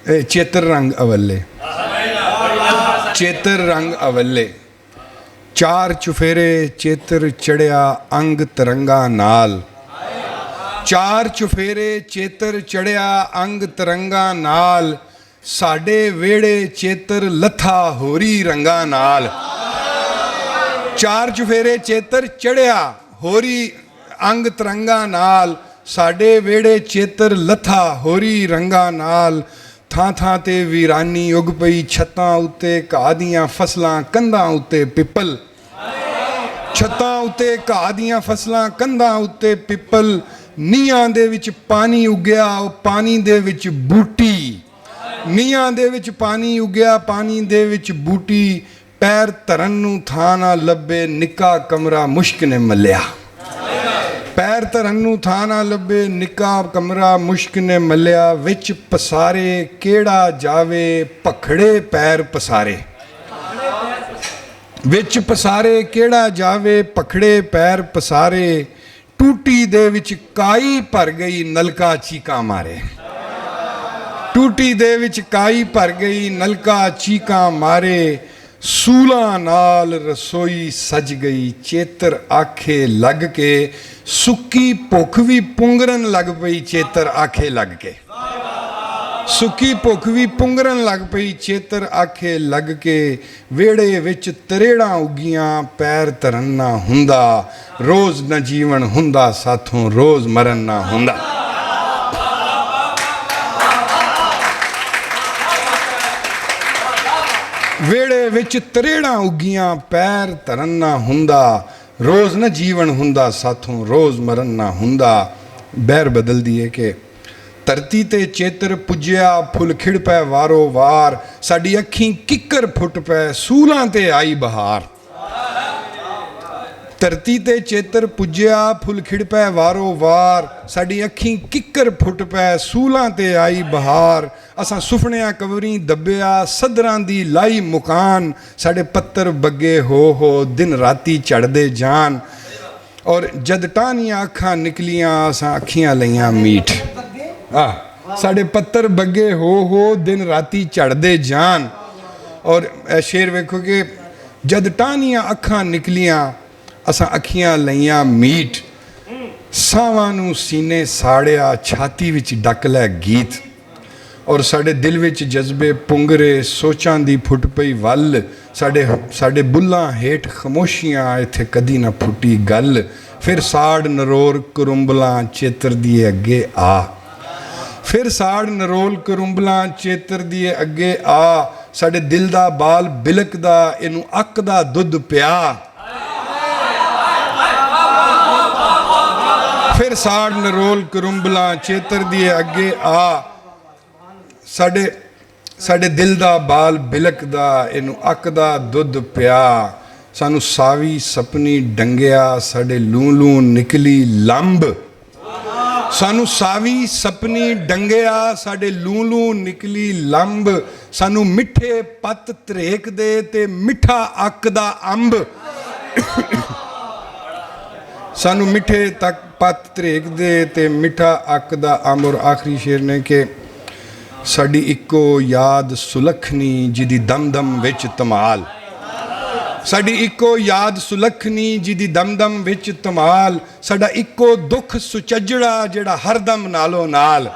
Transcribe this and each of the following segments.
चेतर रंग अवले, चेतर रंग अवले। चार चुफेरे चेतर चढ़िया अंग तरंगा नाल, चार चुफेरे चेतर चढ़िया अंग तरंगा नाल, साडे वेड़े चेतर लथा होरी रंगा नाल। चार चुफेरे चेतर चढ़िया होरी अंग तरंगा नाल, साडे वेड़े चेतर लथा होरी रंगा नाल। थां थां ते वीरानी उग पई, छत्तां उत्ते घाह दियां फसलां, कंधां उत्ते पिपल। छत्तां उत्ते घाह दियां फसलां, कंधां उत्ते पिपल। नीहां दे विच पानी उग्या, पानी दे विच बूटी। नीहां दे विच पानी उग्या, पानी दे विच बूटी। पैर धरन नूं थां ना लभे, निक्का कमरा मुश्क ने मलिया। पैर धरन नूं थां ना लभे, निक्का कमरा मुश्क ने मलिया। विच पसारे केड़ा जावे, भखड़े पैर पसारे। विच पसारे केड़ा जावे, भखड़े पैर पसारे। टूटी दे विच काई भर गई, नलका चीका मारे। टूटी दे विच काई भर गई, नलका चीका मारे। सूलां नाल रसोई सज गई, चेतर आखे लग के। सुक्की भुख भी पुंगरन लग पई, चेतर आखे लग के। सुक्की भुख भी पुंगरन लग पई, चेतर आखे लग के। वेड़े विच तरेड़ां उगियां, पैर धरन ना हुंदा। रोज़ न जीवन हुंदा साथों, रोज़ मरन ना हुंदा। वेड़े विच तरेड़ां उगियां, पैर धरन ना हुंदा। रोज़ न जीवन हुंदा साथों, रोज़ मरन ना हुंदा। बहर बदल दिए कि धरती ते चेतर पुज्या, फुल खिड़ पै वारो वार। साडी अखीं किकर फुट पै, सूलां ते आई बहार। धरती ते चेतर पुज्या, फुल खिड़ पै वारो वार। साडी अखीं किकर फुट पै, सूलां ते आई बहार। असां सुफनियां कवरीं दब्बिया, सदरां दी लाई मुकान। साडे पत्तर बग्गे हो दिन राती चढ़दे जान। और जद टानियां अखां निकलियां, असां अखियां लईयां मीठ। साडे पत्तर बग्गे हो दिन राती चढ़दे जान। और शेर वेखो कि जद टानियां अखां निकलियां, असां अखियां लईयां मीठ। सावां नूं सीने साड़िया, छाती विच डक लै गीत। और साडे दिल विच जज्बे पुंगरे, सोचां दी फुट पई वल। साडे बुल्लां हेठ खमोशियां, इत्थे कदी ना फुटी गल। फिर साड़ नरोर करुंबलां, चेतर दिए अगे आ। फिर साड़ नरोल करुंबलां, चेतर दिए अगे आ। साडे दिल दा बाल बिलकदा, इनू अक दा दुध पिया। फिर साड़ नरोल करुंबलां, चेतर दिए अगे आ। साडे दिल दा बाल बिलकदा, इनू अक दा दुध पिया। सानू सावी सपनी डंगिया, साडे लूं लूं निकली लंब। सानू सावी सपनी डंगिया, साडे लूं लूं निकली लंब। सानू मिठे पत धरेक दे, ते मिठा अक दा अंब। सानू मिठे तक पत धरेक दे, ते मिठा अक दा अंब। और आखिरी शेर ने कि साडी इक्को याद सुलखनी, जिदी दम दम विच धमाल। साडी इक्को याद सुलखनी, जिदी दम दम विच धमाल। साडा इक्को दुख सुचजड़ा, जेड़ा हरदम नालो नाल।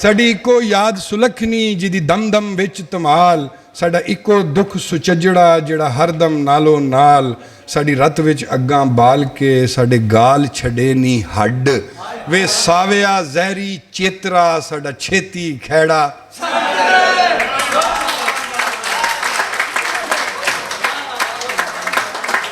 साडी इक्को याद सुलखनी, जिदी दम दम विच धमाल। साडा इक्को दुख सुचजड़ा, जेड़ा हरदम नालो नाल। साडी रत विच अग्गां बाल के, साडे गाल छड़े नी हड्ड। वे साविया जहरी चेतरा, साडा छेती खैड़ा।